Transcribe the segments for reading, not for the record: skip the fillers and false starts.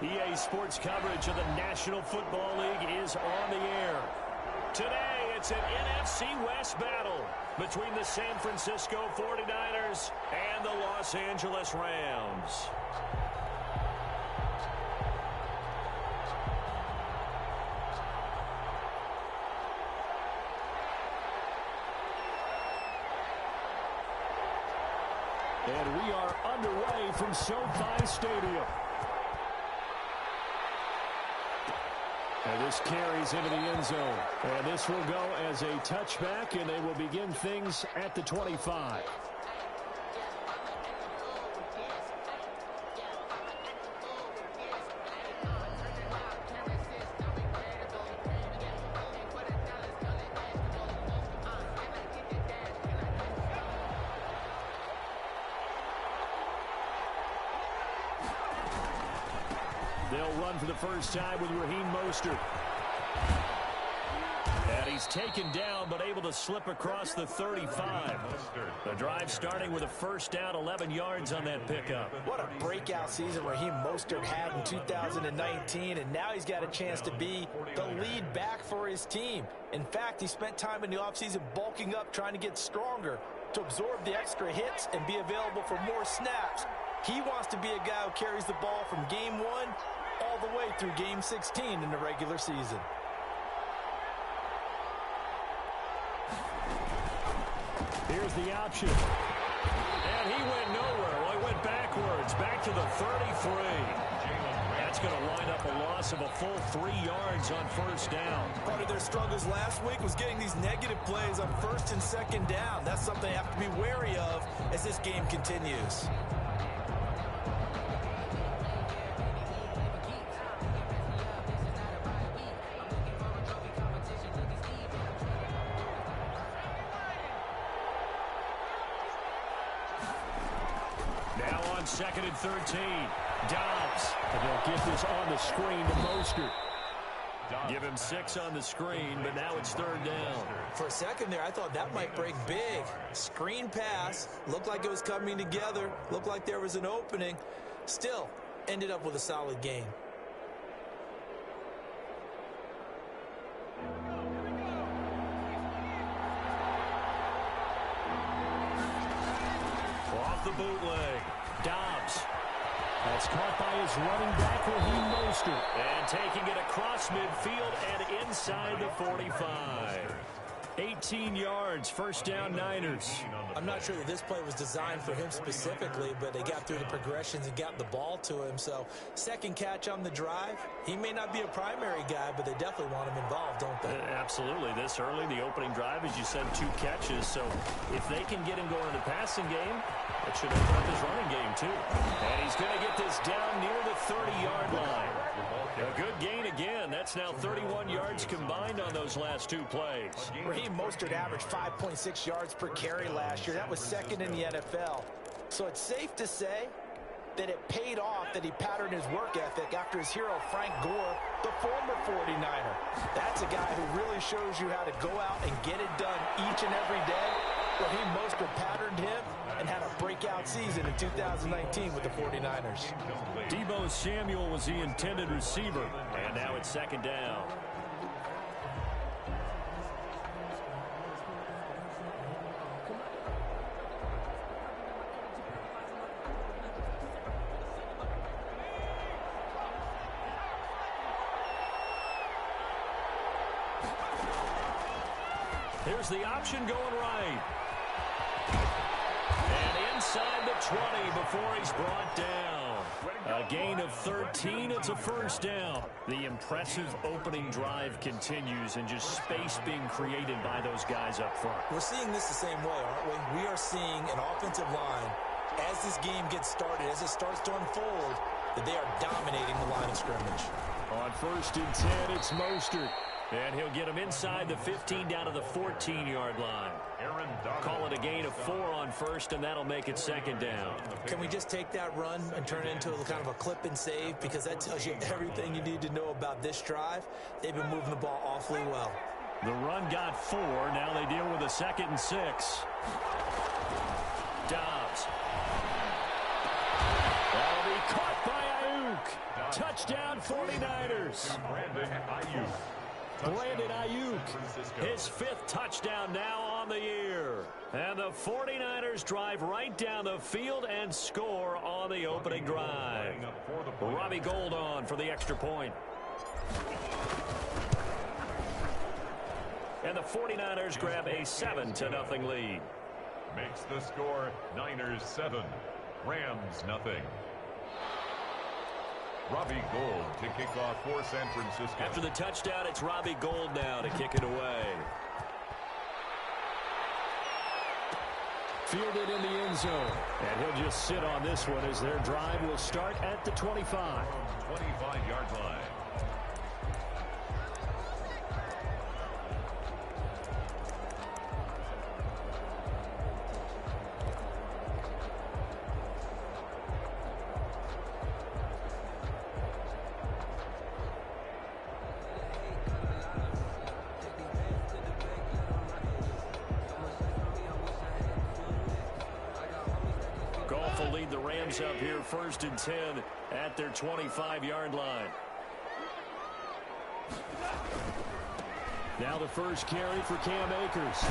EA Sports coverage of the National Football League is on the air. Today, it's an NFC West battle between the San Francisco 49ers and the Los Angeles Rams. And we are underway from SoFi Stadium. And this carries into the end zone. And this will go as a touchback, and they will begin things at the 25. They'll run for the first time with Raheem Mostert. And he's taken down, but able to slip across the 35. The drive starting with a first down, 11 yards on that pickup. What a breakout season Raheem Mostert had in 2019, and now he's got a chance to be the lead back for his team. In fact, he spent time in the offseason bulking up, trying to get stronger to absorb the extra hits and be available for more snaps. He wants to be a guy who carries the ball from game 1 all the way through game 16 in the regular season. Here's the option. And he went nowhere. Well, he went backwards, back to the 33. That's going to wind up a loss of a full 3 yards on first down. Part of their struggles last week was getting these negative plays on first and second down. That's something they have to be wary of as this game continues. Second and 13. Dobbs. And they'll get this on the screen to Mostert. Give him 6 on the screen, but now it's third down. For a second there, I thought that might break big. Screen pass. Looked like it was coming together. Looked like there was an opening. Still, ended up with a solid game. Off the bootleg. Dobbs. That's caught by his running back, Raheem Mostert. And taking it across midfield and inside the 45. 18 yards, first down Niners. I'm not sure that this play was designed for him specifically, but they got through the progressions and got the ball to him. So, second catch on the drive. He may not be a primary guy, but they definitely want him involved, don't they? Absolutely. This early, the opening drive, as you said, 2 catches. So, if they can get him going in the passing game, it should open up his running game, too. And he's going to get this down near the 30-yard line. A good gain again. That's now 31 yards combined on those last 2 plays. Raheem Mostert averaged 5.6 yards per carry last year. That was second in the NFL. So it's safe to say that it paid off that he patterned his work ethic after his hero Frank Gore, the former 49er. That's a guy who really shows you how to go out and get it done each and every day. Raheem Mostert patterned him and had a breakout season in 2019 with the 49ers. Deebo Samuel was the intended receiver, and now it's second down. Here's the option going right. And inside the 20 before he's brought down. A gain of 13. It's a first down. The impressive opening drive continues, and just space being created by those guys up front. We're seeing this the same way, aren't we? We are seeing an offensive line, as this game gets started, as it starts to unfold, that they are dominating the line of scrimmage. On first and 10, it's Mostert. And he'll get him inside the 15 down to the 14-yard line. Call it a gain of 4 on first, and that'll make it second down. Can we just take that run and turn it into a kind of a clip and save? Because that tells you everything you need to know about this drive. They've been moving the ball awfully well. The run got 4. Now they deal with a 2nd and 6. Dobbs. That'll be caught by Ayuk. Touchdown 49ers. Brandon Ayuk, his 5th touchdown now on the year. And the 49ers drive right down the field and score on the opening drive. Robbie Gould on for the extra point. And the 49ers grab a 7-0 lead. Makes the score Niners 7, Rams nothing. Robbie Gould to kick off for San Francisco. After the touchdown, it's Robbie Gould now to kick it away. Fielded in the end zone. And he'll just sit on this one as their drive will start at the 25. 25-yard line. Goff will lead the Rams up here 1st and 10 at their 25-yard line. Now the first carry for Cam Akers.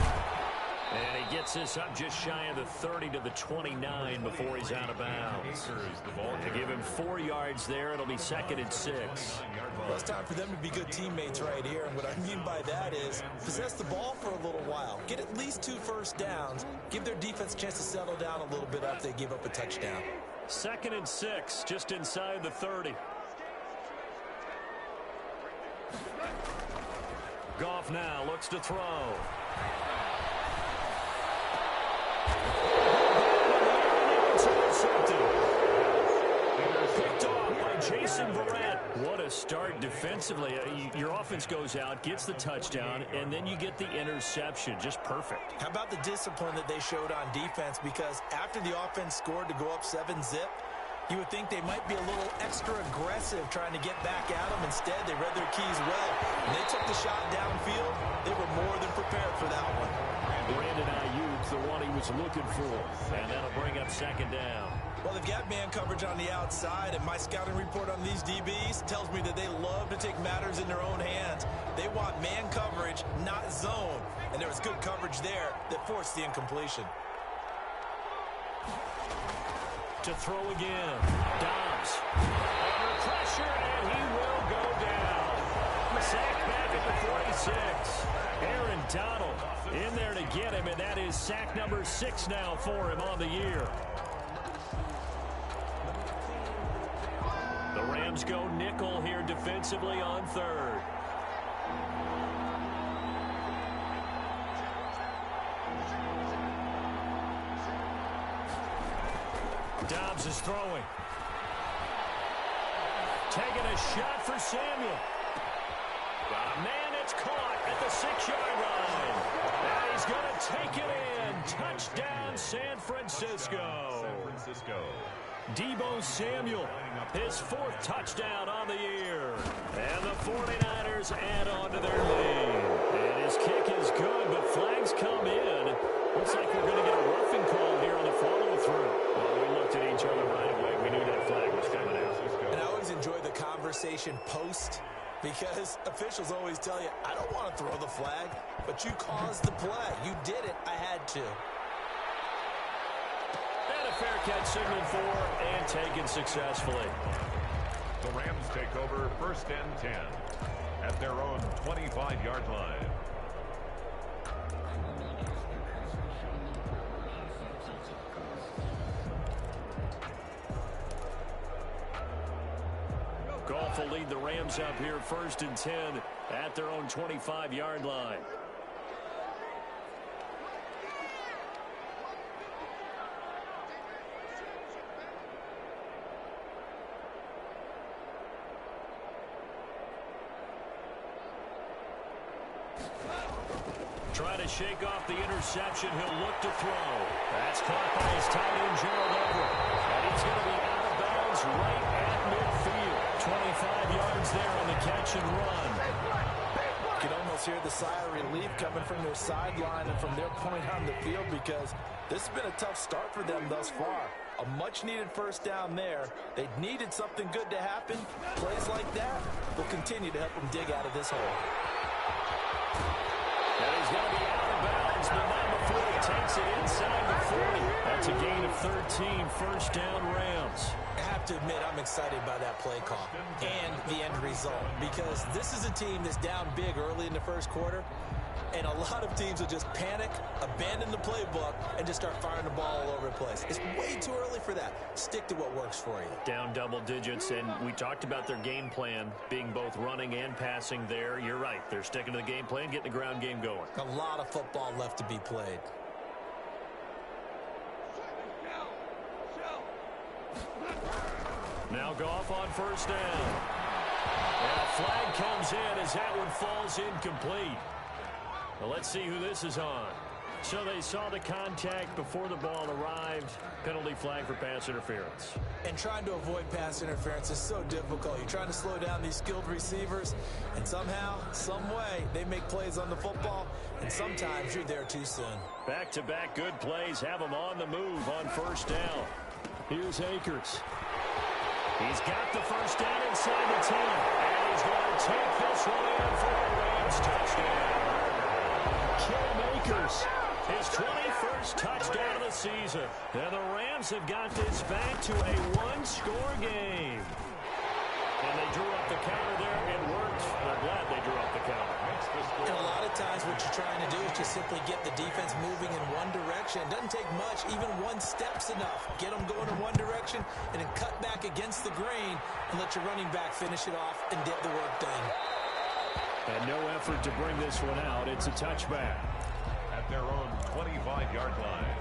And he gets this up just shy of the 30 to the 29 before he's out of bounds. To give him 4 yards there, it'll be 2nd and 6. Well, it's time for them to be good teammates right here. And what I mean by that is possess the ball for a little while. Get at least 2 first downs. Give their defense a chance to settle down a little bit after they give up a touchdown. 2nd and 6, just inside the 30. Goff now looks to throw. Picked off by Jason Verrett. What a start defensively. Your offense goes out, gets the touchdown, and then you get the interception. Just perfect. How about the discipline that they showed on defense? Because after the offense scored to go up 7-zip, you would think they might be a little extra aggressive trying to get back at them. Instead, they read their keys well. When they took the shot downfield, they were more than prepared for that one. Brandon Ayuk, the one he was looking for. And that'll bring up 2nd down. Well, they've got man coverage on the outside, and my scouting report on these DBs tells me that they love to take matters in their own hands. They want man coverage, not zone. And there was good coverage there that forced the incompletion. To throw again. Dobbs. Under pressure, and he will go down. Sacked back at the 46. Aaron Donald in there to get him, and that is sack number 6 now for him on the year. The Rams go nickel here defensively on 3rd. Dobbs is throwing. Taking a shot for Samuel. Man, it's caught at the 6-yard line. And he's going to take it in. Touchdown, San Francisco. Deebo Samuel, his 4th touchdown on the year. And the 49ers add on to their lead. And his kick is good, but flags come in. Looks like we're going to get a roughing call here on the follow-through. Well, we looked at each other right away. We knew that flag was coming out. And I always enjoy the conversation post, because officials always tell you, I don't want to throw the flag, but you caused the play. You did it. I had to. And a fair catch signaled for and taken successfully. The Rams take over 1st and 10 at their own 25-yard line. Goff will lead the Rams up here 1st and 10 at their own 25-yard line. Trying to shake off the interception. He'll look to throw. That's caught by his tight end, Gerald Everett. And he's going to be out of bounds right at midfield. 25 yards there on the catch and run. You can almost hear the sigh of relief coming from their sideline and from their point on the field, because this has been a tough start for them thus far. A much-needed first down there. They needed something good to happen. Plays like that will continue to help them dig out of this hole. And he's going to be out of bounds, but not before he takes it inside the 40. That's a gain of 13, first down Rams. I have to admit, I'm excited by that play call and the end result, because this is a team that's down big early in the first quarter, and a lot of teams will just panic, abandon the playbook, and just start firing the ball all over the place. It's way too early for that. Stick to what works for you. Down double digits, and we talked about their game plan being both running and passing there. You're right. They're sticking to the game plan, getting the ground game going. A lot of football left to be played. Now Goff on first down. And a flag comes in as that one falls incomplete. Well, let's see who this is on. So they saw the contact before the ball arrived. Penalty flag for pass interference. And trying to avoid pass interference is so difficult. You're trying to slow down these skilled receivers, and somehow, some way, they make plays on the football, and sometimes you're there too soon. Back-to-back good plays have them on the move on first down. Here's Akers. He's got the first down inside the 10. And he's going to take this one in for a Rams touchdown. Cam Akers, his 21st touchdown of the season. And the Rams have got this back to a one-score game. And they drew up the counter there. It worked. I'm glad they drew up the counter. And a lot of times what you're trying to do is just simply get the defense moving in one direction. It doesn't take much. Even one step's enough. Get them going in one direction and then cut back against the grain and let your running back finish it off and get the work done. And no effort to bring this one out. It's a touchback. At their own 25-yard line.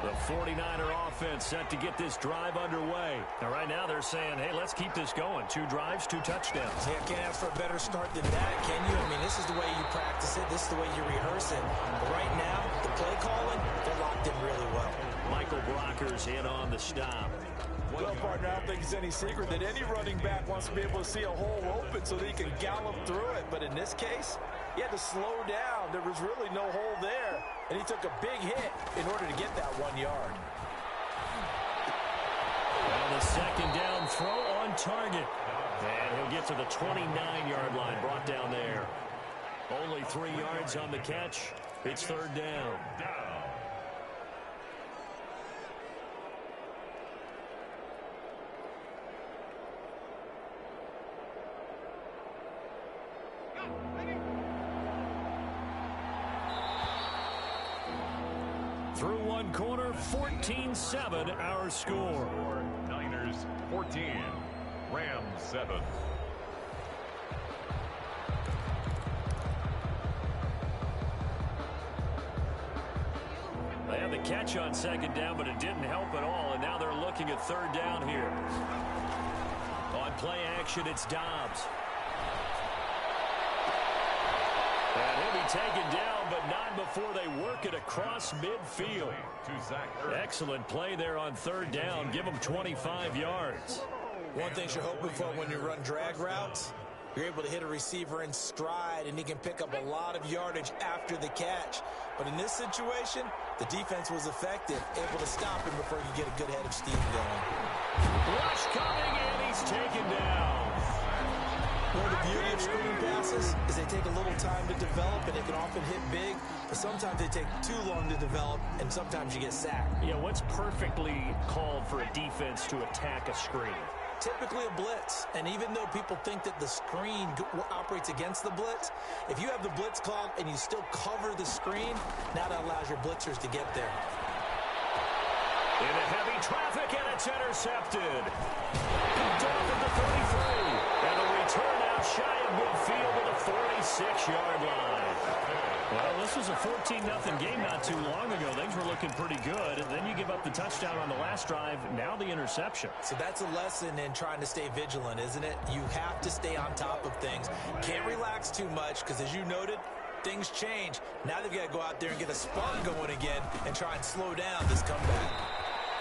The 49er offense set to get this drive underway. Now, right now they're saying, hey, let's keep this going. 2 drives, 2 touchdowns. Yeah, can't ask for a better start than that, can you? I mean, this is the way you practice it. This is the way you rehearse it. But right now, the play calling, they're locked in really well. Michael Brocker's in on the stop. Well, partner, I don't think it's any secret that any running back wants to be able to see a hole open so that he can gallop through it. But in this case, he had to slow down. There was really no hole there. And he took a big hit in order to get that 1 yard. Now the second down throw on target. And he'll get to the 29-yard line, brought down there. Only 3 yards on the catch. It's third down. Through one quarter, 14-7 our score. Niners 14, Rams 7. They had the catch on second down, but it didn't help at all, and now they're looking at third down here. On play action, it's Dobbs. And he'll be taken down, but not before they work it across midfield. Excellent play there on third down. Give them 25 yards. One thing you're hoping for when you run drag routes, you're able to hit a receiver in stride, and he can pick up a lot of yardage after the catch. But in this situation, the defense was effective, able to stop him before he could get a good head of steam going. Rush coming, and he's taken down. Well, the beauty of screen passes is they take a little time to develop, and they can often hit big, but sometimes they take too long to develop, and sometimes you get sacked. Yeah, what's perfectly called for a defense to attack a screen? Typically a blitz, and even though people think that the screen operates against the blitz, if you have the blitz called and you still cover the screen, now that allows your blitzers to get there. Into heavy traffic, and it's intercepted. Picked off at the 33. And a return out shy of midfield to the 46-yard line. Well, this was a 14-0 game not too long ago. Things were looking pretty good. And then you give up the touchdown on the last drive. Now the interception. So that's a lesson in trying to stay vigilant, isn't it? You have to stay on top of things. Can't relax too much because, as you noted, things change. Now they've got to go out there and get a spark going again and try and slow down this comeback.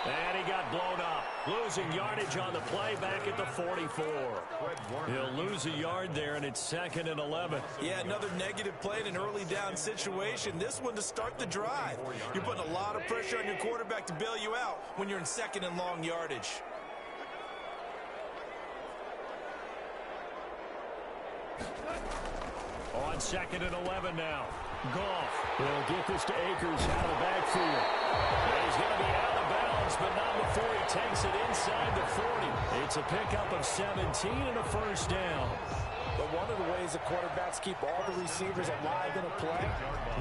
And he got blown up. Losing yardage on the play back at the 44. He'll lose a yard there, and it's 2nd and 11. Yeah, another negative play in an early down situation. This one to start the drive. You're putting a lot of pressure on your quarterback to bail you out when you're in 2nd and long yardage. On 2nd and 11 now. Goff will get this to Akers out of the backfield. And he's going to be out of bounds, but not before he takes it inside the 40. It's a pickup of 17 and a first down. But one of the ways the quarterbacks keep all the receivers alive in a play,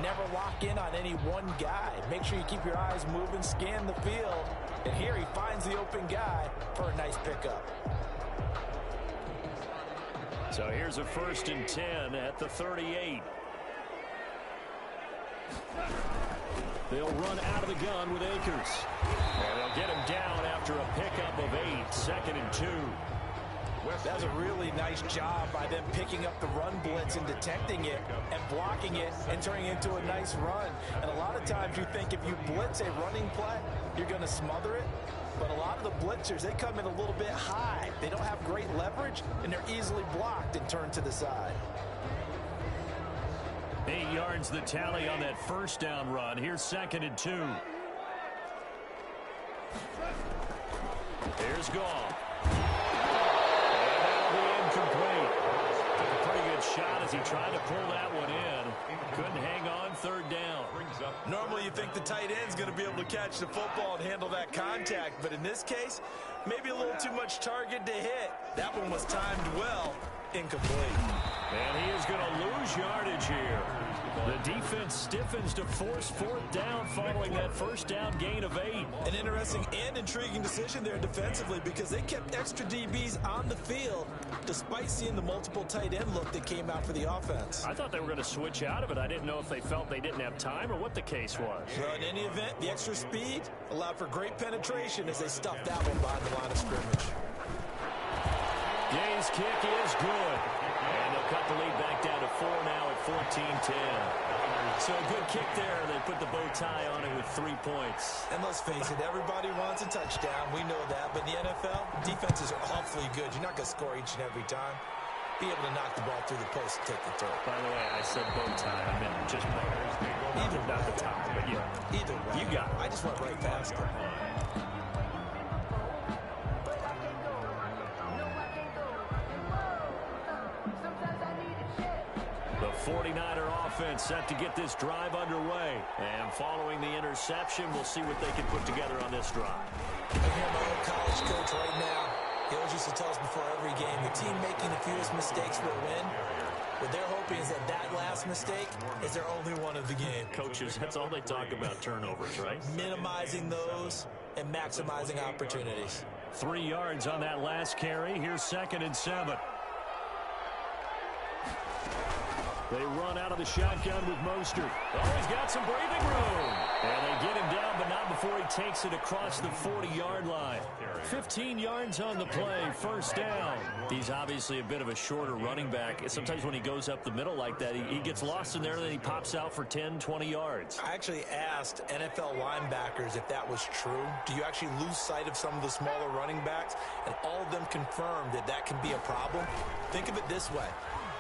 never lock in on any one guy. Make sure you keep your eyes moving, scan the field. And here he finds the open guy for a nice pickup. So here's a 1st and 10 at the 38. They'll run out of the gun with Akers. And they'll get him down after a pickup of 8, 2nd and 2. That was a really nice job by them picking up the run blitz and detecting it and blocking it and turning it into a nice run. And a lot of times you think if you blitz a running play, you're going to smother it. But a lot of the blitzers, they come in a little bit high. They don't have great leverage, and they're easily blocked and turned to the side. 8 yards the tally on that first down run. Here's 2nd and 2. Here's Goff. And that'll be incomplete. Took a pretty good shot as he tried to pull that one in. Couldn't hang on. 3rd down. Normally you think the tight end's going to be able to catch the football and handle that contact, but in this case, maybe a little too much target to hit. That one was timed well. Incomplete. And he is going to lose yardage here. The defense stiffens to force 4th down following that first down gain of 8. An interesting and intriguing decision there defensively because they kept extra DBs on the field despite seeing the multiple tight end look that came out for the offense. I thought they were going to switch out of it. I didn't know if they felt they didn't have time or what the case was. Well, in any event, the extra speed allowed for great penetration as they stuffed that one behind the line of scrimmage. Gay's kick is good. And they'll cut the lead back down to 4 now at 14-10. So a good kick there. They put the bow tie on it with 3 points. And let's face it, everybody wants a touchdown. We know that. But in the NFL, defenses are awfully good. You're not going to score each and every time. Be able to knock the ball through the post and take the throw. By the way, I said bow tie. I meant just either not the tie, but yeah. Either way. You got it. I just went right past it. The 49er offense set to get this drive underway. And following the interception, we'll see what they can put together on this drive. I hear my old college coach right now. He always used to tell us before every game, the team making the fewest mistakes will win. What they're hoping is that that last mistake is their only one of the game. Coaches, that's all they talk about, turnovers, right? Minimizing those and maximizing opportunities. 3 yards on that last carry. Here's 2nd and 7. They run out of the shotgun with Mostert. Oh, he's got some breathing room. And they get him down, but not before he takes it across the 40-yard line. 15 yards on the play, 1st down. He's obviously a bit of a shorter running back. Sometimes when he goes up the middle like that, he gets lost in there, and then he pops out for 10, 20 yards. I actually asked NFL linebackers if that was true. Do you actually lose sight of some of the smaller running backs? And all of them confirmed that that can be a problem. Think of it this way.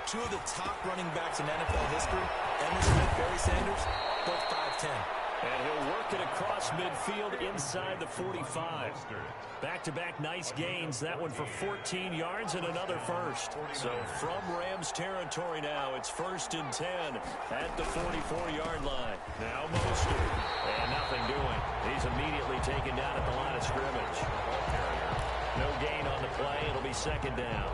2 of the top running backs in NFL history, Emmitt Smith, Barry Sanders, both 5'10". And he'll work it across midfield inside the 45. Back-to-back nice gains. That one for 14 yards and another first. So from Rams territory now, it's 1st and 10 at the 44-yard line. Now Mostert. And nothing doing. He's immediately taken down at the line of scrimmage. No gain on the play. It'll be 2nd down.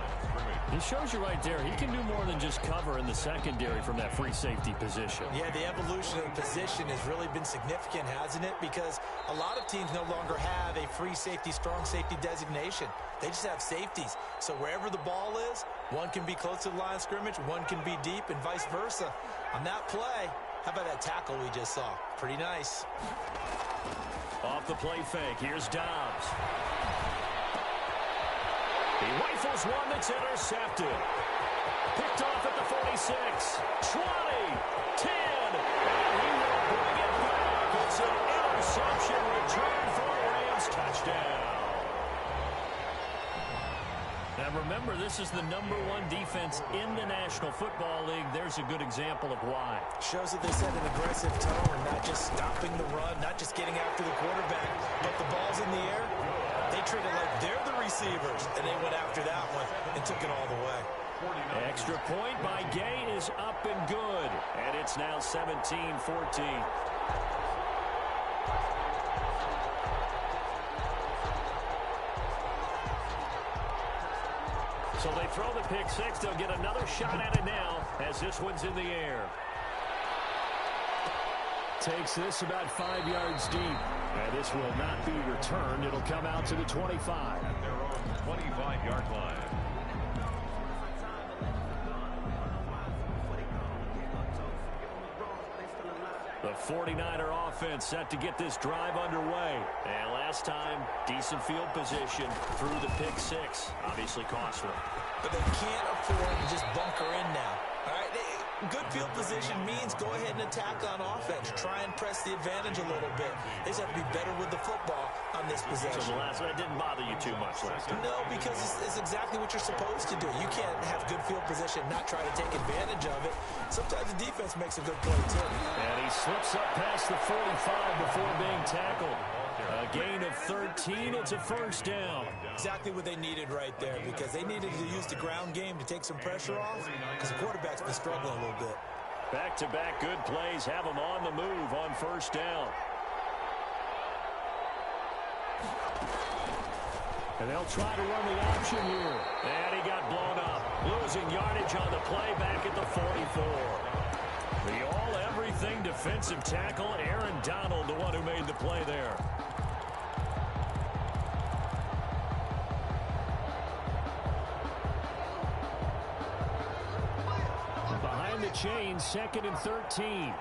He shows you right there, he can do more than just cover in the secondary from that free safety position. Yeah, the evolution of the position has really been significant, hasn't it? Because a lot of teams no longer have a free safety, strong safety designation. They just have safeties. So wherever the ball is, one can be close to the line of scrimmage, one can be deep, and vice versa. On that play, how about that tackle we just saw? Pretty nice. Off the play fake, here's Dobbs. He rifles one that's intercepted. Picked off at the 46, 20, 10, and he will bring it back. It's an interception return for a Rams Rams touchdown. Now remember, this is the #1 defense in the National Football League. There's a good example of why. Shows that they set an aggressive tone, not just stopping the run, not just getting after the quarterback, but the ball's in the air. They treat it like they're the receivers, and they went after that one and took it all the way. Extra point by Gay is up and good, and it's now 17-14. So they throw the pick six. They'll get another shot at it now as this one's in the air. Takes this about 5 yards deep. And this will not be returned. It'll come out to the 25. At their own 25-yard line. The 49er offense set to get this drive underway. And last time, decent field position through the pick six. Obviously costly. But they can't afford to just bunker in now. All right, good field position means go ahead and attack on offense. Try and press the advantage a little bit. They just have to be better with the football on this possession. So the last one, it didn't bother you too much last time? No, because it's exactly what you're supposed to do. You can't have good field position, not try to take advantage of it. Sometimes the defense makes a good play, too. And he slips up past the 45 before being tackled. A gain of 13. It's a first down. Exactly what they needed right there, because they needed to use the ground game to take some pressure off, because the quarterback's been struggling a little bit. Back-to-back good plays have them on the move on first down. And they'll try to run the option here. And he got blown up. Losing yardage on the play back at the 44. The all-everything defensive tackle, Aaron Donald, the one who made the play there. Behind the chains, 2nd and 13.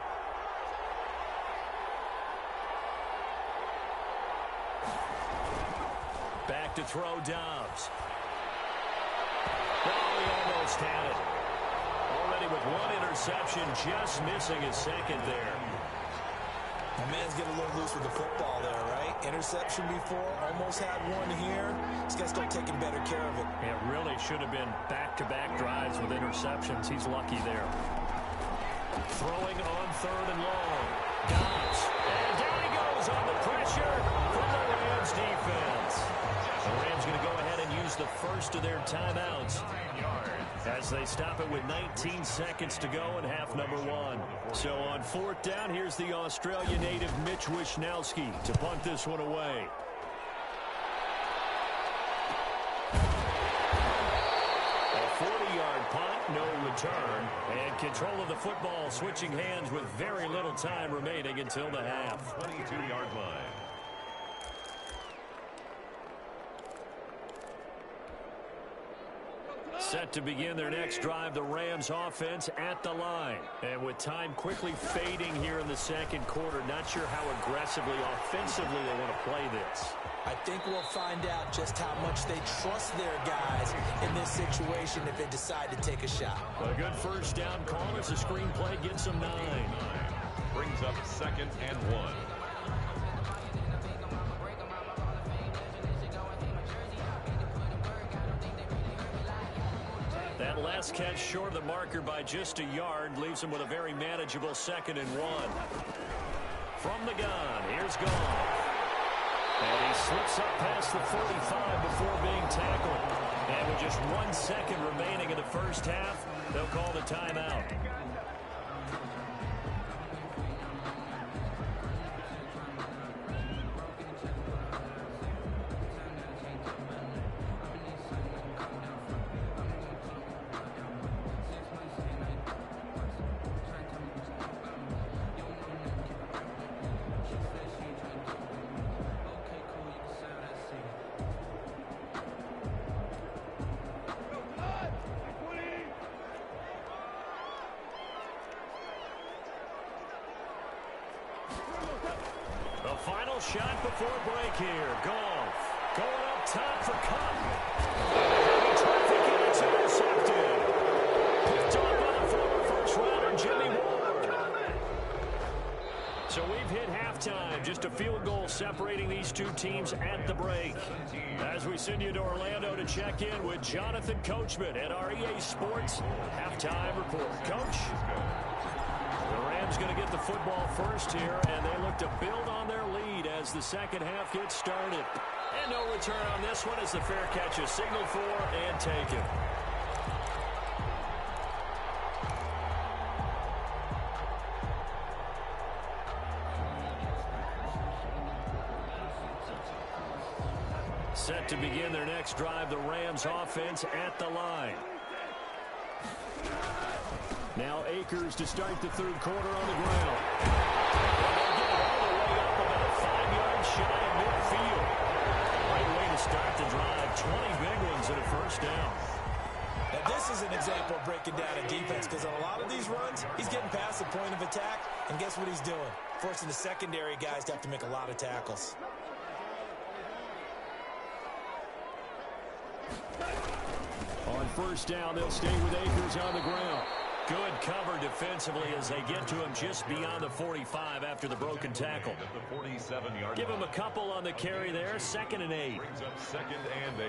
Back to throw Dobbs. Oh, he almost had it. Already with one interception, just missing his second there. The man's getting a little loose with the football there, right? Interception before, almost had one here. He's got to start taking better care of it. It really should have been back-to-back drives with interceptions. He's lucky there. Throwing on 3rd and long. Dobbs. And down he goes on the pressure from the Rams defense. The Rams going to go ahead and use the first of their timeouts as they stop it with 19 seconds to go in half number 1. So on 4th down, here's the Australia native Mitch Wishnowsky to punt this one away. A 40-yard punt, no return, and control of the football switching hands with very little time remaining until the half. 22-yard line. Set to begin their next drive, the Rams offense at the line. And with time quickly fading here in the second quarter, not sure how aggressively, offensively they want to play this. I think we'll find out just how much they trust their guys in this situation if they decide to take a shot. A good first down call as the screenplay gets them 9. Brings up 2nd and 1. That last catch short of the marker by just a yard leaves him with a very manageable 2nd and 1. From the gun, here's Goff. And he slips up past the 45 before being tackled. And with just 1 second remaining in the first half, they'll call the timeout. Final shot before break here. Goff going up top for Cup. Heavy traffic and it's intercepted. Picked up by the former first rounder Jimmy Ward. So we've hit halftime. halftime. Just a field goal separating these two teams at the break. As we send you to Orlando to check in with Jonathan Coachman at our EA Sports halftime report. Coach? The Rams going to get the football first here, and they look to build on their lead as the second half gets started. And no return on this one as the fair catch is signaled for and taken. Set to begin their next drive, the Rams offense at the line. Now Akers to start the third quarter on the ground. They'll get it all the way up about 5 yards shy of midfield. Right way to start the drive. 20 big ones and a first down. Now this is an example of breaking down a defense, because on a lot of these runs, he's getting past the point of attack, and guess what he's doing? Forcing the secondary guys to have to make a lot of tackles. On first down, they'll stay with Akers on the ground. Good cover defensively as they get to him just beyond the 45 after the broken tackle. Give him a couple on the carry there. 2nd and 8. Brings up 2nd and 8.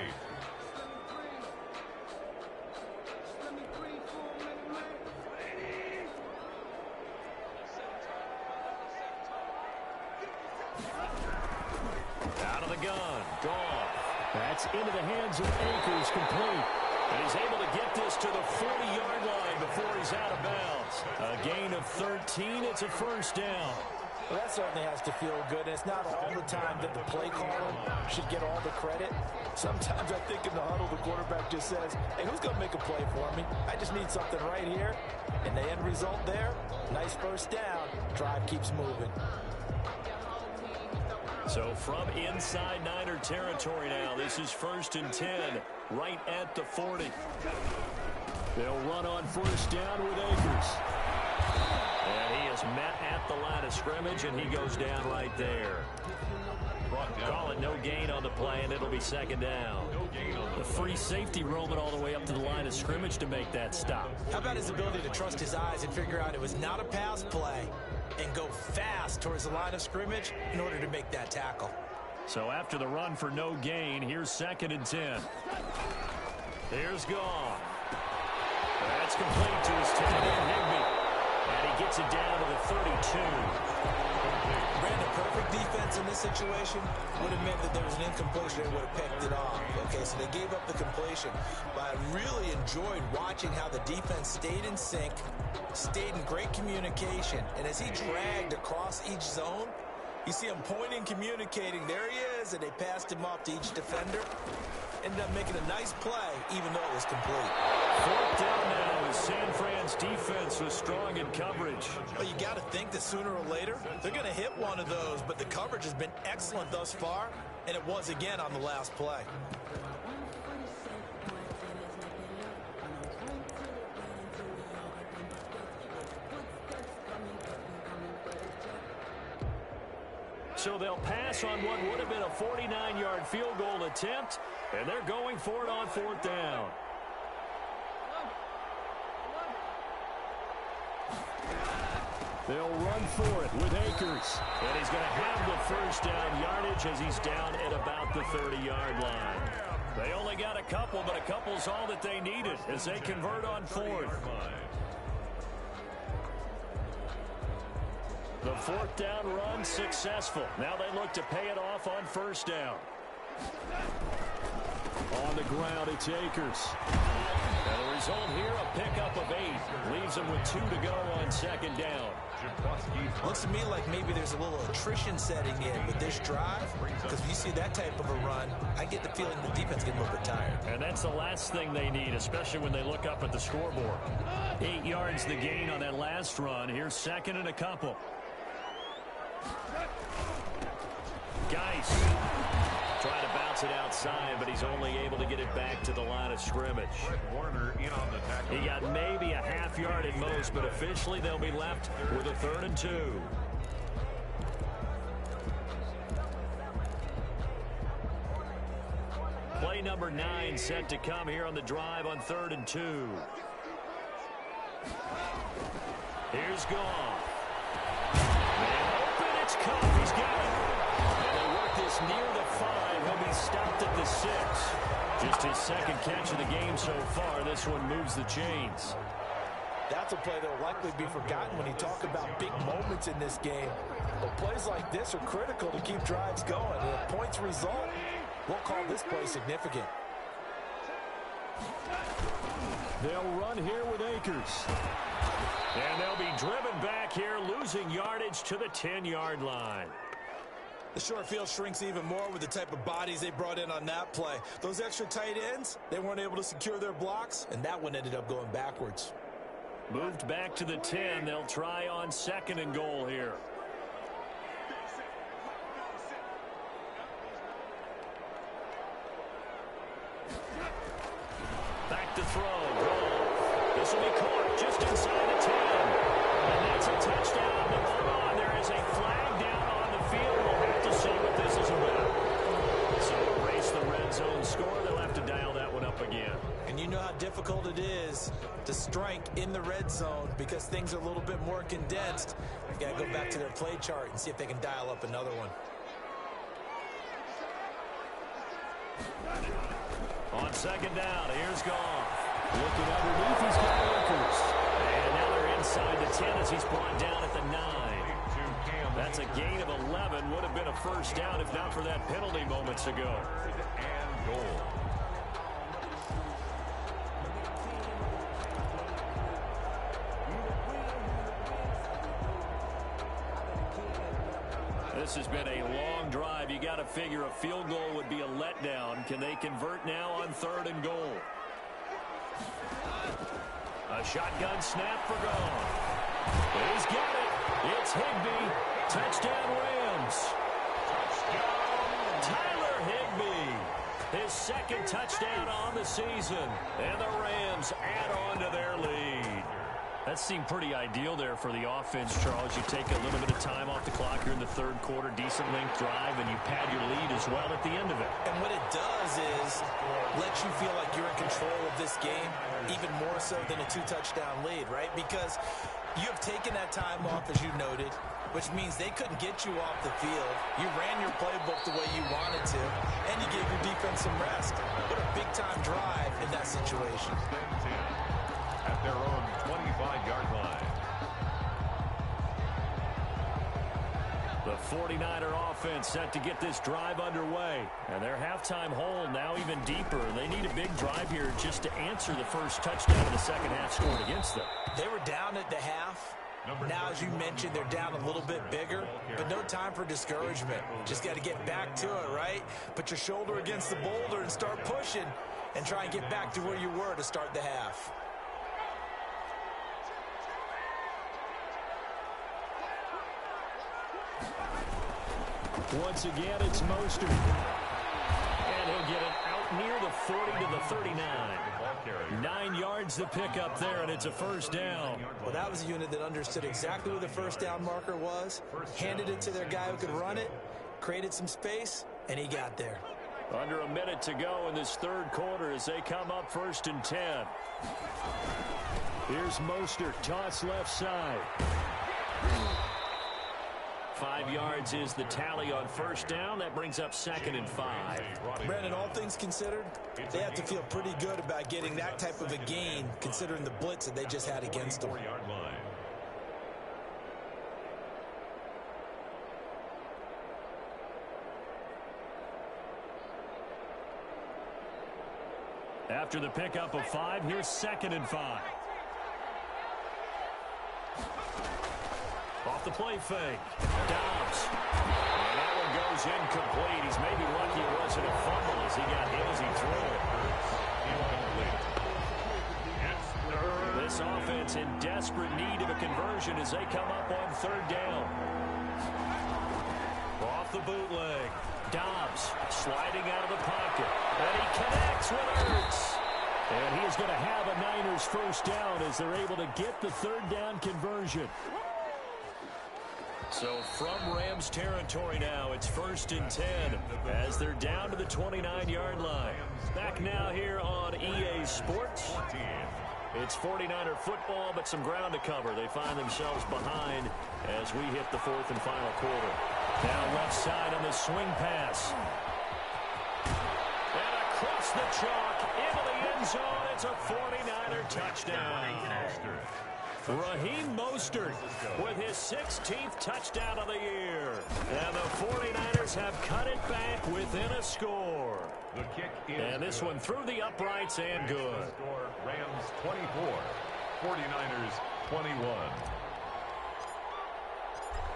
Out of the gun. Goff. That's into the hands of Akers, complete. And he's able to get this to the 40-yard line before he's out of bounds. A gain of 13. It's a first down. Well, that certainly has to feel good. And it's not all the time that the play caller should get all the credit. Sometimes I think in the huddle, the quarterback just says, hey, who's going to make a play for me? I just need something right here. And the end result there, nice first down. Drive keeps moving. So from inside Niner territory now, this is 1st and 10, right at the 40. They'll run on first down with Akers. And he is met at the line of scrimmage, and he goes down right there. Call it no gain on the play, and it'll be 2nd down. The free safety roaming all the way up to the line of scrimmage to make that stop. How about his ability to trust his eyes and figure out it was not a pass play and go fast towards the line of scrimmage in order to make that tackle. So after the run for no gain, here's 2nd and 10. Here's Goff. That's complete to his tight end, Higbee. And he gets it down to the 32. Brandon, perfect defense in this situation would have meant that there was an incompletion and would have picked it off. Okay, so they gave up the completion. But I really enjoyed watching how the defense stayed in sync, stayed in great communication. And as he dragged across each zone, you see him pointing, communicating. There he is, and they passed him off to each defender. Ended up making a nice play, even though it was complete. 4th down now as San Fran's defense was strong in coverage. Well, you got to think that sooner or later, they're going to hit one of those, but the coverage has been excellent thus far, and it was again on the last play. So they'll pass on what would have been a 49-yard field goal attempt, and they're going for it on 4th down. They'll run for it with Akers. And he's going to have the first down yardage as he's down at about the 30-yard line. They only got a couple, but a couple's all that they needed as they convert on 4th. The 4th down run successful. Now they look to pay it off on first down. On the ground, it's Akers. And the result here, a pickup of 8. Leaves them with 2 to go on 2nd down. Looks to me like maybe there's a little attrition setting in with this drive, because if you see that type of a run, I get the feeling the defense is getting a little bit tired. And that's the last thing they need, especially when they look up at the scoreboard. 8 yards the gain on that last run. Here's 2nd and a couple. Geis trying to bounce it outside, but he's only able to get it back to the line of scrimmage. He got maybe a half yard at most, but officially they'll be left with a 3rd and 2. Play number 9 set to come here on the drive on 3rd and 2. Here's Goff. Man open, it's Cup. He's gets near the 5. He'll be stopped at the 6. Just his second catch of the game so far. This one moves the chains. That's a play that will likely be forgotten when you talk about big moments in this game. But plays like this are critical to keep drives going. And if points result, we'll call this play significant. They'll run here with Akers. And they'll be driven back here, losing yardage to the 10-yard line. The short field shrinks even more with the type of bodies they brought in on that play. Those extra tight ends, they weren't able to secure their blocks, and that one ended up going backwards. Moved back to the 10. They'll try on 2nd and goal here. Back to throw. Goal. This will be caught just inside the 10. And that's a touchdown. But hold on. There is a flag down on the field. We'll have to see what this is about. So erase the red zone score. They'll have to dial that one up again. And you know how difficult it is to strike in the red zone because things are a little bit more condensed. You've got to go back to their play chart and see if they can dial up another one. On 2nd down, here's Goff. Looking underneath, he's got Akers. And now they're inside the 10 as he's brought down at the 9. That's a gain of 11. Would have been a first down if not for that penalty moments ago. And goal. This has been a long drive. You got to figure a field goal would be a letdown. Can they convert now on 3rd and goal? A shotgun snap for Goff. He's got it. It's Higbee. Touchdown Rams. Tyler Higbee. His 2nd touchdown on the season. And the Rams add on to their lead. That seemed pretty ideal there for the offense, Charles. You take a little bit of time off the clock here in the 3rd quarter, decent length drive, and you pad your lead as well at the end of it. And what it does is let you feel like you're in control of this game, even more so than a 2-touchdown lead, right? Because you have taken that time off, as you noted, which means they couldn't get you off the field. You ran your playbook the way you wanted to, and you gave your defense some rest. What a big-time drive in that situation. At their own 25-yard line. The 49er offense set to get this drive underway. And their halftime hole now even deeper. They need a big drive here just to answer the first touchdown of the second half scored against them. They were down at the half. Now, as you mentioned, they're down a little bit bigger, but no time for discouragement. Just got to get back to it, right? Put your shoulder against the boulder and start pushing and try and get back to where you were to start the half. Once again, it's Mostert. And he'll get it out near the 40 to the 39. 9 yards the pickup there, and it's a first down. Well, that was a unit that understood exactly where the first down marker was, handed it to their guy who could run it, created some space, and he got there. Under a minute to go in this 3rd quarter as they come up 1st and 10. Here's Mostert, toss left side. 5 yards is the tally on first down. That brings up 2nd and 5. Brandon, all things considered, they have to feel pretty good about getting that type of a gain, considering the blitz that they just had against them. After the pickup of 5, here's 2nd and 5. Off the play fake. Dobbs. And that one goes incomplete. He's maybe lucky it wasn't a fumble as he got hit as he threw it. This offense in desperate need of a conversion as they come up on 3rd down. Off the bootleg. Dobbs sliding out of the pocket. And he connects with Ertz. And he is going to have a Niners first down as they're able to get the 3rd down conversion. So from Rams territory now, it's 1st and 10 as they're down to the 29-yard line. Back now here on EA Sports. It's 49er football, but some ground to cover. They find themselves behind as we hit the 4th and final quarter. Now left side on the swing pass. And across the chalk into the end zone. It's a 49er touchdown. Raheem Mostert with his 16th touchdown of the year. And the 49ers have cut it back within a score. The kick is and this one through the uprights and good. Rams 24, 49ers 21.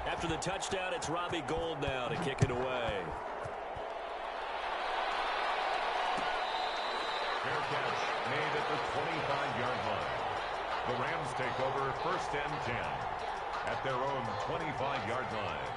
After the touchdown, it's Robbie Gould now to kick it away. Fair catch made at the 25-yard line. The Rams take over 1st and 10 at their own 25-yard line.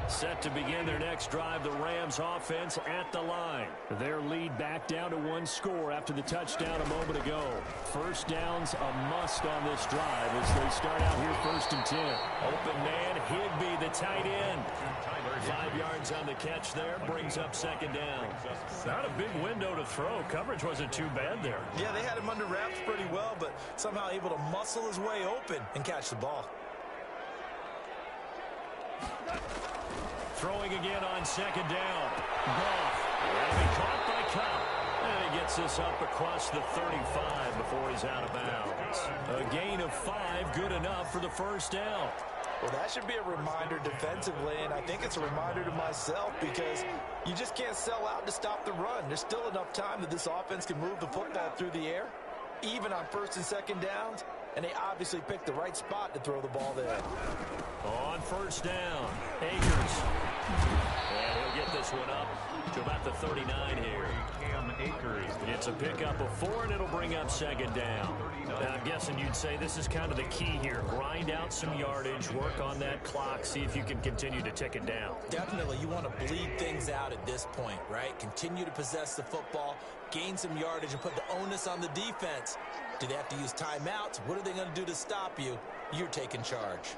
Set to begin their next drive, the Rams offense at the line. Their lead back down to 1 score after the touchdown a moment ago. First down's a must on this drive as they start out here 1st and 10. Open man, Higbee, the tight end. 5 yards on the catch there, brings up 2nd down. Not a big window to throw. Coverage wasn't too bad there. Yeah, they had him under wraps pretty well, but somehow able to muscle his way open and catch the ball. Throwing again on 2nd down. Goff. Will be caught by Cobb. And he gets this up across the 35 before he's out of bounds. A gain of 5, good enough for the 1st down. Well, that should be a reminder defensively, and I think it's a reminder to myself because you just can't sell out to stop the run. There's still enough time that this offense can move the football through the air, even on 1st and 2nd downs, and they obviously picked the right spot to throw the ball there. On 1st down, Akers. And he'll get this one up to about the 39 here. Cam Akers. It's a pickup of 4, and it'll bring up 2nd down. Now, I'm guessing you'd say this is kind of the key here. Grind out some yardage, work on that clock, see if you can continue to tick it down. Definitely, you want to bleed things out at this point, right? Continue to possess the football, gain some yardage, and put the onus on the defense. Do they have to use timeouts? What are they going to do to stop you? You're taking charge.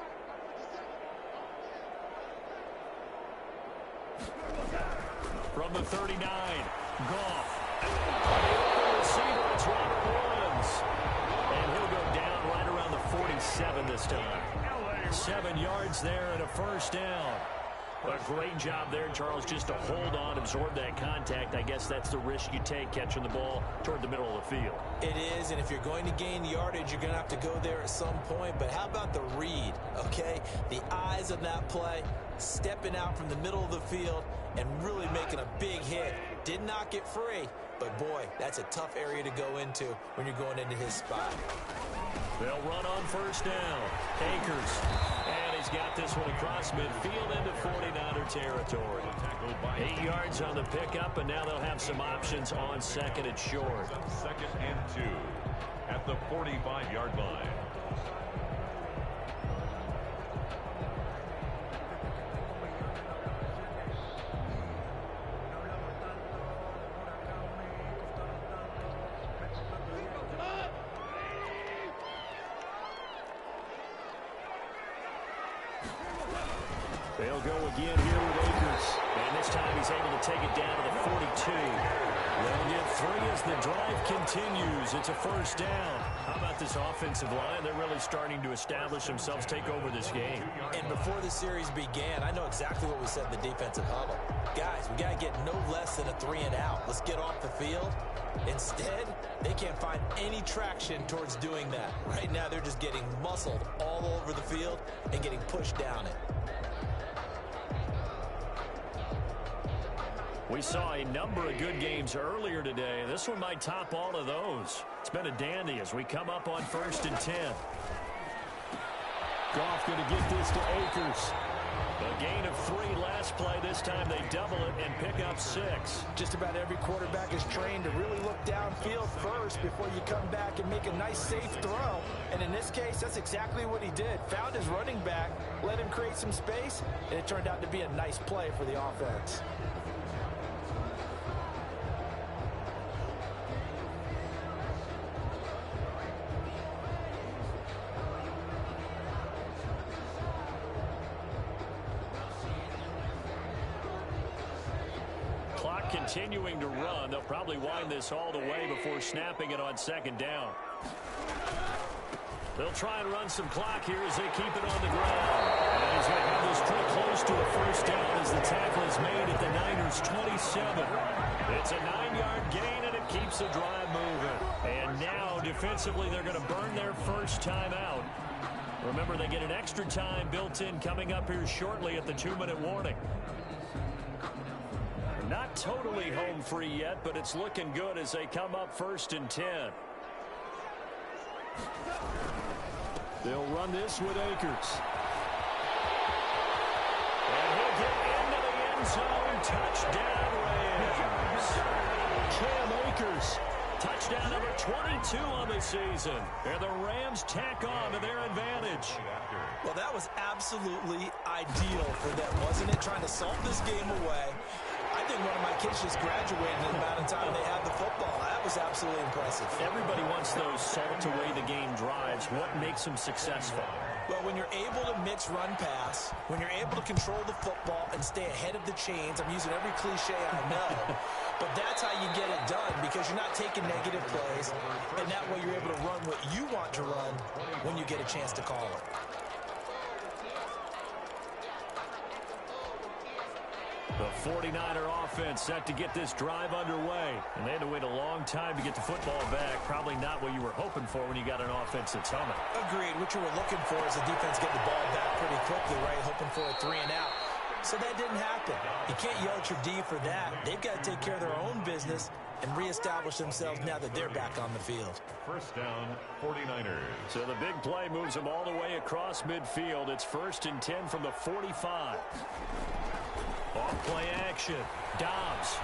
From the 39, Goff. Receiver, it's Robert Woods. And he'll go down right around the 47 this time. 7 yards there and a 1st down. A great job there, Charles, just to hold on, absorb that contact. I guess that's the risk you take catching the ball toward the middle of the field. It is, and if you're going to gain yardage, you're going to have to go there at some point. But how about the read, okay? The eyes of that play, stepping out from the middle of the field and really making a big hit. Did not get free, but boy, that's a tough area to go into when you're going into his spot. They'll run on 1st down. Akers. And he's got this one across midfield into 49er territory. 8 yards on the pickup, and now they'll have some options on 2nd and short. 2nd and 2 at the 45-yard line. They'll go again here with Akers. And this time he's able to take it down to the 42. They'll get 3 as the drive continues. It's a 1st down. How about this offensive line? They're really starting to establish themselves, take over this game. And before the series began, I know exactly what we said in the defensive huddle. Guys, we got to get no less than a 3 and out. Let's get off the field. Instead, they can't find any traction towards doing that. Right now, they're just getting muscled all over the field and getting pushed down it. We saw a number of good games earlier today. This one might top all of those. It's been a dandy as we come up on 1st and 10. Goff going to get this to Akers. A gain of 3 last play. This time they double it and pick up 6. Just about every quarterback is trained to really look downfield first before you come back and make a nice, safe throw. And in this case, that's exactly what he did. Found his running back, let him create some space, and it turned out to be a nice play for the offense. Continuing to run. They'll probably wind this all the way before snapping it on 2nd down. They'll try and run some clock here as they keep it on the ground. And he's going to have this pretty close to a first down as the tackle is made at the Niners' 27. It's a 9-yard gain, and it keeps the drive moving. And now, defensively, they're going to burn their first time out. Remember, they get an extra time built in coming up here shortly at the 2-minute warning. Not totally home free yet, but it's looking good as they come up 1st and 10. They'll run this with Akers. And he'll get into the end zone. Touchdown, Rams. Cam Akers. Touchdown number 22 on the season. And the Rams tack on to their advantage. Well, that was absolutely ideal for them, wasn't it? Trying to salt this game away. I think one of my kids just graduated in the amount of time they had the football. That was absolutely impressive. Everybody wants those salt away the game drives. What makes them successful? Well, when you're able to mix run-pass, when you're able to control the football and stay ahead of the chains, I'm using every cliche I know, but that's how you get it done because you're not taking negative plays, and that way you're able to run what you want to run when you get a chance to call it. The 49er offense set to get this drive underway. And they had to wait a long time to get the football back. Probably not what you were hoping for when you got an offense that's humming. Agreed. What you were looking for is the defense getting the ball back pretty quickly, right? Hoping for a 3 and out. So that didn't happen. You can't yell at your D for that. They've got to take care of their own business and reestablish themselves now that they're back on the field. First down, 49ers. So the big play moves them all the way across midfield. It's 1st and 10 from the 45. Off-play action. Dobbs.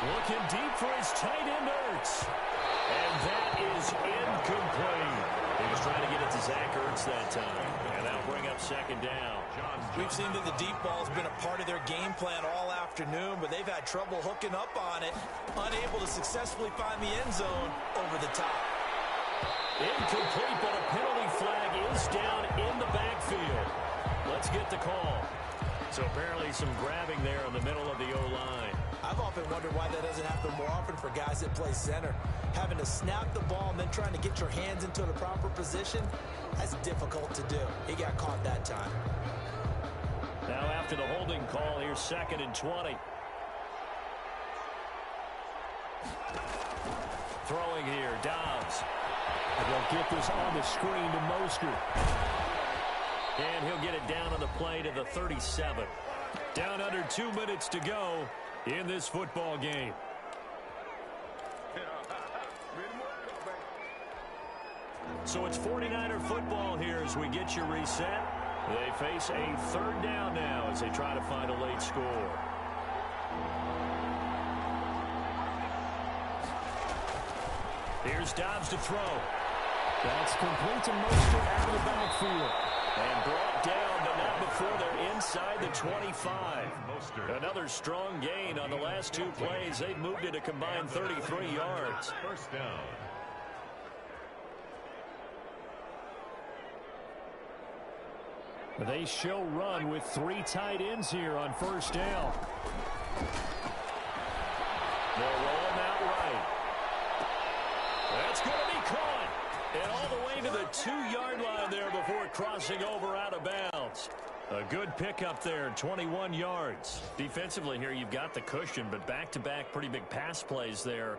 Looking deep for his tight end, Ertz. And that is incomplete. He was trying to get it to Zach Ertz that time. And that'll bring up 2nd down. We've seen that the deep ball's been a part of their game plan all afternoon, but they've had trouble hooking up on it. Unable to successfully find the end zone over the top. Incomplete, but a penalty flag is down in the backfield. Let's get the call. So apparently some grabbing there in the middle of the O-line. I've often wondered why that doesn't happen more often for guys that play center. Having to snap the ball and then trying to get your hands into the proper position, that's difficult to do. He got caught that time. Now after the holding call, here's 2nd and 20. Throwing here, Dobbs. And they'll get this on the screen to Mostert. And he'll get it down on the play to the 37. Down under 2 minutes to go in this football game. So it's 49er football here as we get you reset. They face a 3rd down now as they try to find a late score. Here's Dobbs to throw. That's complete to Mostert out of the backfield. And brought down, but not before they're inside the 25. Another strong gain on the last 2 plays. They've moved it a combined 33 yards. First down. They show run with 3 tight ends here on 1st down. They'll roll him out right. That's going to be caught. And all the way to the 2-yard line there before crossing over out of bounds. A good pickup there, 21 yards. Defensively here, you've got the cushion, but back-to-back pretty big pass plays there.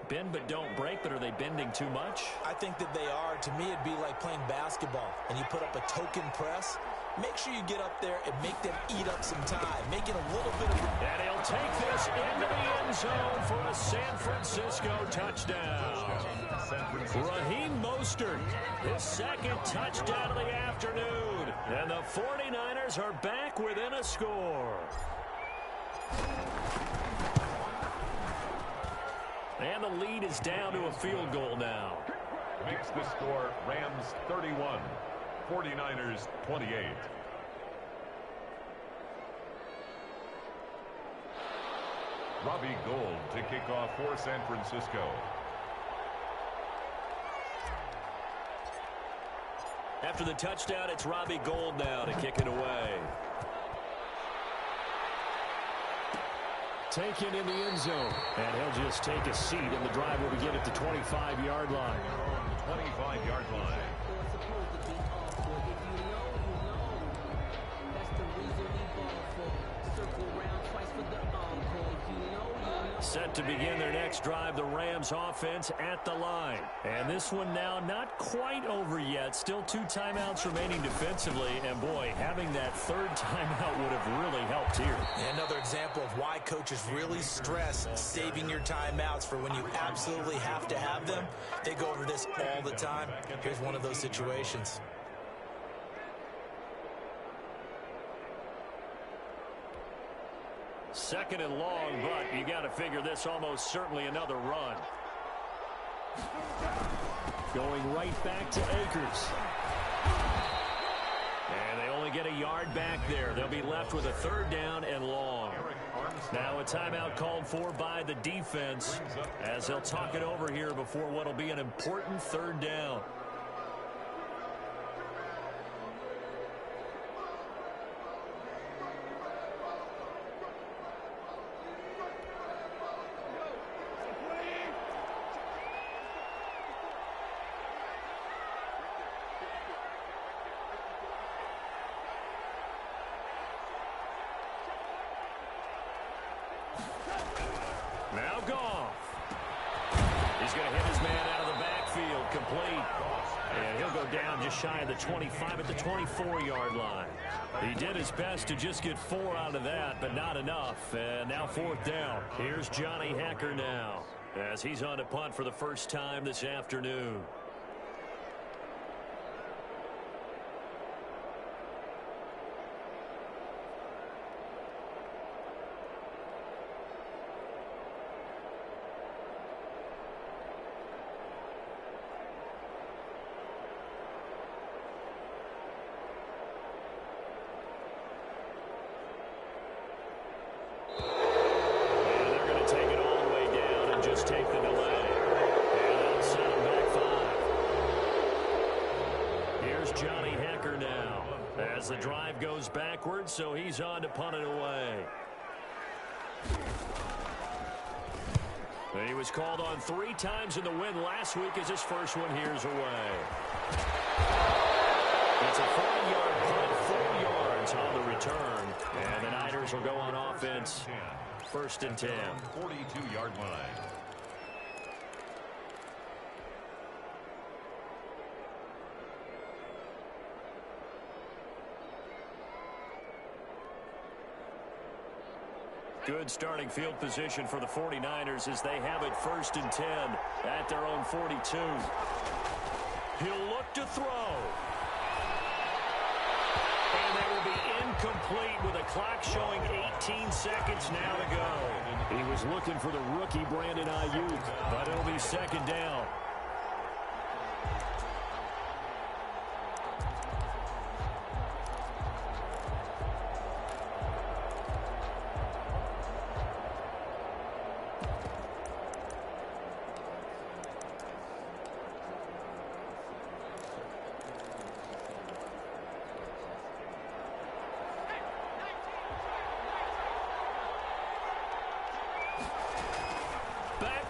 Bend but don't break, but are they bending too much? I think that they are. To me, it'd be like playing basketball, and you put up a token press. Make sure you get up there and make them eat up some time. Make it a little bit of... And he'll take this into the end zone for a San Francisco touchdown. Raheem Mostert, his 2nd touchdown of the afternoon. And the 49ers are back within a score. And the lead is down to a field goal now. Makes the score Rams 31, 49ers 28. Robbie Gould to kick off for San Francisco. After the touchdown, it's Robbie Gould now to kick it away. Taken in the end zone. And he'll just take a seat, and the drive will begin at the 25-yard line. 25-yard line. Set to begin their next drive, the Rams offense at the line. And this one now not quite over yet. Still 2 timeouts remaining defensively. And, boy, having that 3rd timeout would have really helped here. Another example of why coaches really stress saving your timeouts for when you absolutely have to have them. They go over this all the time. Here's one of those situations. Second and long, but you got to figure this almost certainly another run. Going right back to Akers. And they only get a yard back there. They'll be left with a 3rd down and long. Now a timeout called for by the defense as they'll talk it over here before what will be an important 3rd down. Now Goff. He's going to hit his man out of the backfield, complete. And he'll go down just shy of the 25 at the 24-yard line. He did his best to just get 4 out of that, but not enough. And now 4th down. Here's Johnny Hekker now as he's on to punt for the first time this afternoon. Johnny Hekker now as the drive goes backwards, so he's on to punt it away. He was called on 3 times in the win last week as his first one here's away. It's a 40-yard punt, 4 yards on the return, and the Niners will go on offense. 1st and 10. 42-yard line. Good starting field position for the 49ers as they have it 1st and 10 at their own 42. He'll look to throw. And that will be incomplete with a clock showing 18 seconds now to go. He was looking for the rookie Brandon Ayuk, but it'll be 2nd down.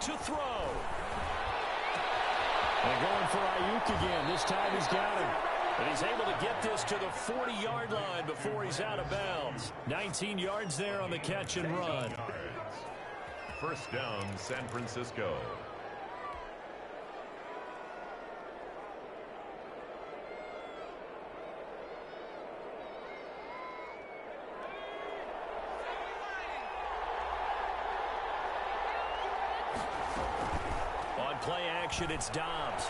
To throw. And going for Ayuk again. This time he's got him. And he's able to get this to the 40-yard line before he's out of bounds. 19 yards there on the catch and run. 1st down, San Francisco. Play action, it's Dobbs.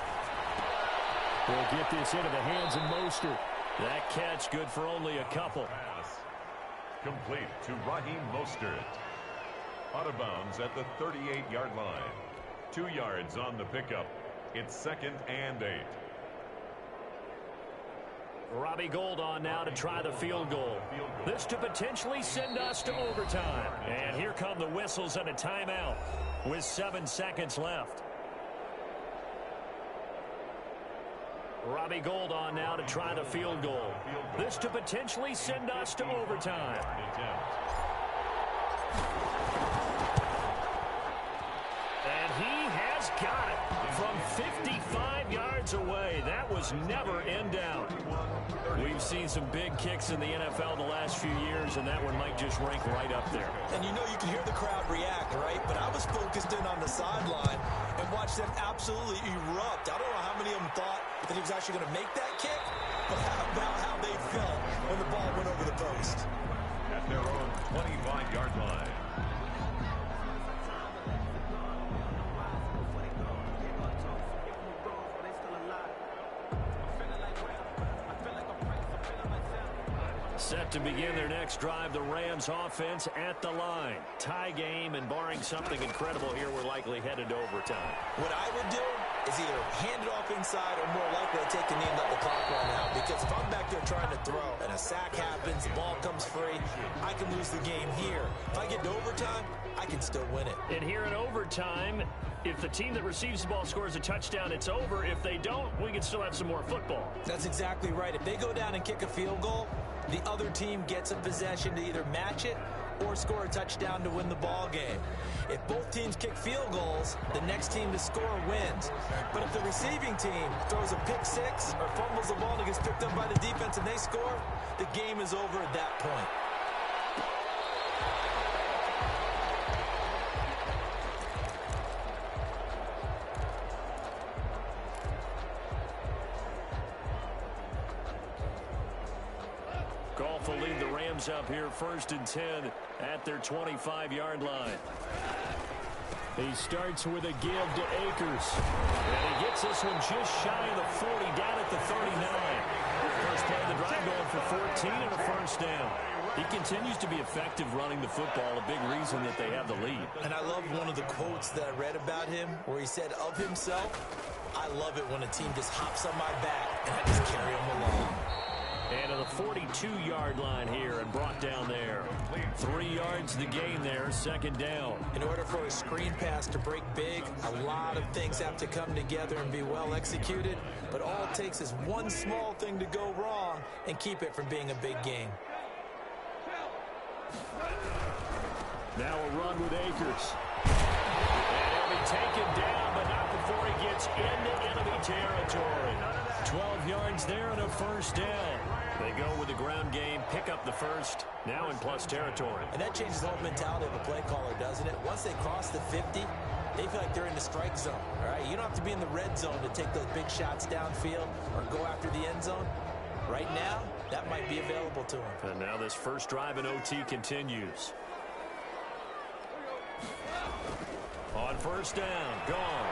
We'll get this into the hands of Mostert. That catch good for only a couple. Pass complete to Raheem Mostert. Out of bounds at the 38-yard line. 2 yards on the pickup. It's 2nd and 8. Robbie Gould on now to try the field goal. This to potentially send us to overtime. And here come the whistles and a timeout with 7 seconds left. Robbie Gould on now to try the field goal. This to potentially send us to overtime. And he has He's got it from 55 yards away. That was never in doubt. We've seen some big kicks in the NFL the last few years, and that one might just rank right up there. And you know you can hear the crowd react, right? But I was focused in on the sideline and watched them absolutely erupt. I don't know how many of them thought that he was actually going to make that kick, but how about how they felt when the ball went over the post. At their own 25-yard line. Set to begin their next drive, the Rams offense at the line. Tie game, and barring something incredible here, we're likely headed to overtime. What I would do is either hand it off inside or more likely to take a knee and let the clock run out. Because if I'm back there trying to throw and a sack happens, the ball comes free, I can lose the game here. If I get to overtime, I can still win it. And here in overtime, if the team that receives the ball scores a touchdown, it's over. If they don't, we can still have some more football. That's exactly right. If they go down and kick a field goal, the other team gets a possession to either match it or score a touchdown to win the ball game. If both teams kick field goals, the next team to score wins. But if the receiving team throws a pick six or fumbles the ball and it gets picked up by the defense and they score, the game is over at that point. Goff will lead the Rams up here 1st and 10 at their 25-yard line. He starts with a give to Akers. And he gets this one just shy of the 40, down at the 39. First play of the drive going for 14 and a first down. He continues to be effective running the football, a big reason that they have the lead. And I love one of the quotes that I read about him where he said of himself, I love it when a team just hops on my back and I just carry them along. And to the 42-yard line here and brought down there. 3 yards the gain there, 2nd down. In order for a screen pass to break big, a lot of things have to come together and be well executed. But all it takes is one small thing to go wrong and keep it from being a big game. Now a run with Akers. And he'll be taken down, but not before he gets into enemy territory. 12 yards there and a first down. They go with the ground game, pick up the first, now in plus territory. And that changes the whole mentality of a play caller, doesn't it? Once they cross the 50, they feel like they're in the strike zone. All right, you don't have to be in the red zone to take those big shots downfield or go after the end zone. Right now, that might be available to them. And now this first drive in OT continues. On first down, gone.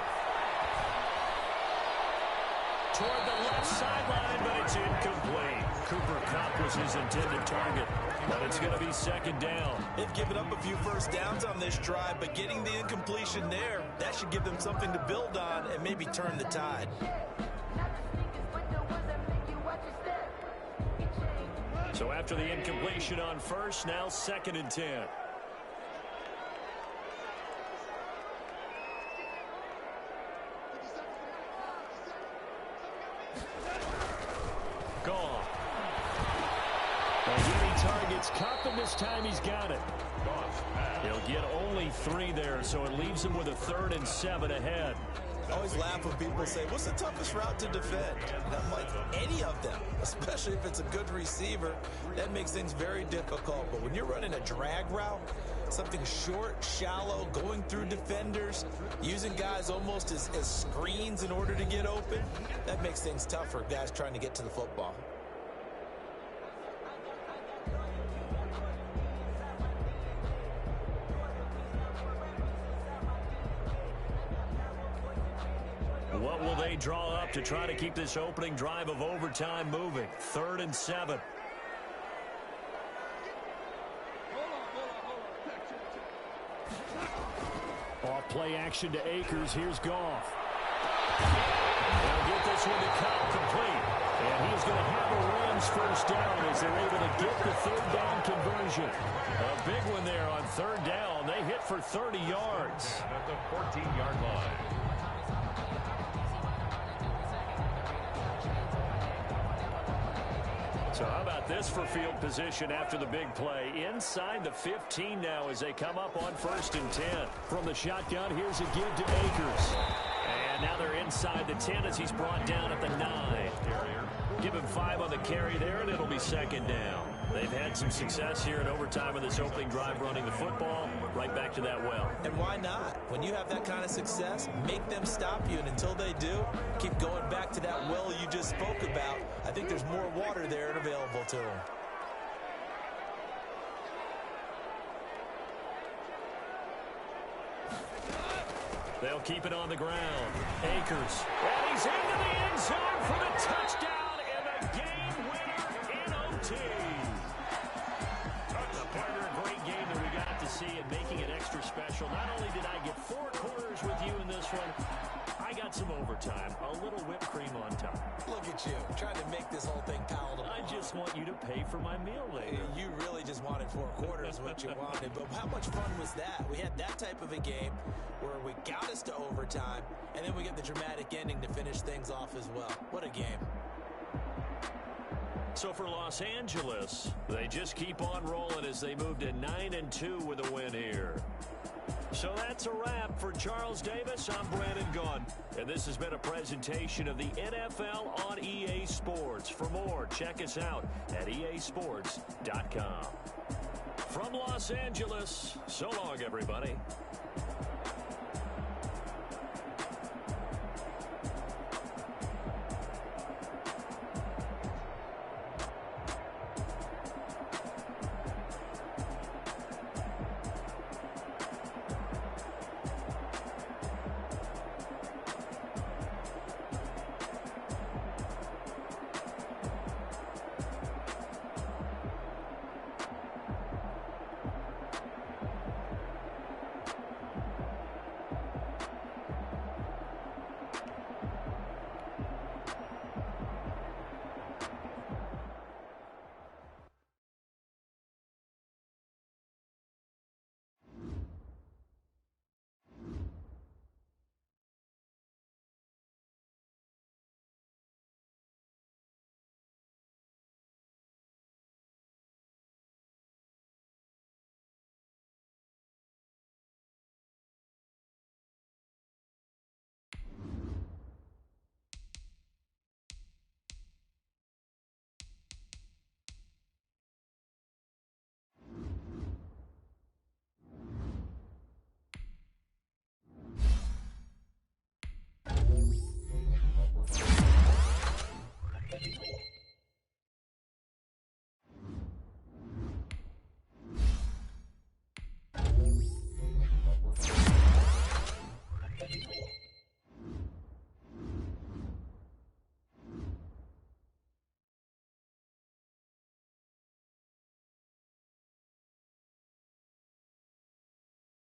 Toward the left sideline, but it's incomplete. Cooper Kupp was his intended target, but it's going to be 2nd down. They've given up a few first downs on this drive, but getting the incompletion there, that should give them something to build on and maybe turn the tide. So after the incompletion on first, now 2nd and 10. Gone. Again, he targets Kupp, and this time he's got it. He'll get only 3 there, so it leaves him with a 3rd and 7 ahead. I always laugh when people say, what's the toughest route to defend? And I'm like, any of them, especially if it's a good receiver. That makes things very difficult. But when you're running a drag route, something short, shallow, going through defenders, using guys almost as screens in order to get open, that makes things tough for guys trying to get to the football. What will they draw up to try to keep this opening drive of overtime moving? 3rd and 7. Off play action to Akers. Here's Goff. They'll get this one to Kupp complete. And he's going to have a Rams first down as they're able to get the 3rd down conversion. A big one there on 3rd down. They hit for 30 yards. At the 14-yard line. So how about this for field position after the big play? Inside the 15 now as they come up on 1st and 10. From the shotgun, here's a give to Akers. inside the 10 as he's brought down at the 9. Give him 5 on the carry there, and it'll be second down. They've had some success here in overtime of this opening drive running the football. Right back to that well. And why not? When you have that kind of success, make them stop you. And until they do, keep going back to that well you just spoke about. I think there's more water there and available to them. They'll keep it on the ground. Akers. And he's into the end zone for the touchdown and the game winner in OT. Partner, a great game that we got to see and making it extra special. Not only did I get 4 quarters with you in this one, I got some overtime. A little whipped cream on top. Look at you, trying to make this whole thing palatable. I just want you to pay for my meal later. You really just wanted 4 quarters, what you wanted. But how much fun was that? We had that type of a game where we got us to overtime, and then we get the dramatic ending to finish things off as well. What a game. So for Los Angeles, they just keep on rolling as they move to 9-2 with a win here. So that's a wrap. For Charles Davis, I'm Brandon Gaudin. And this has been a presentation of the NFL on EA Sports. For more, check us out at easports.com. From Los Angeles, so long, everybody.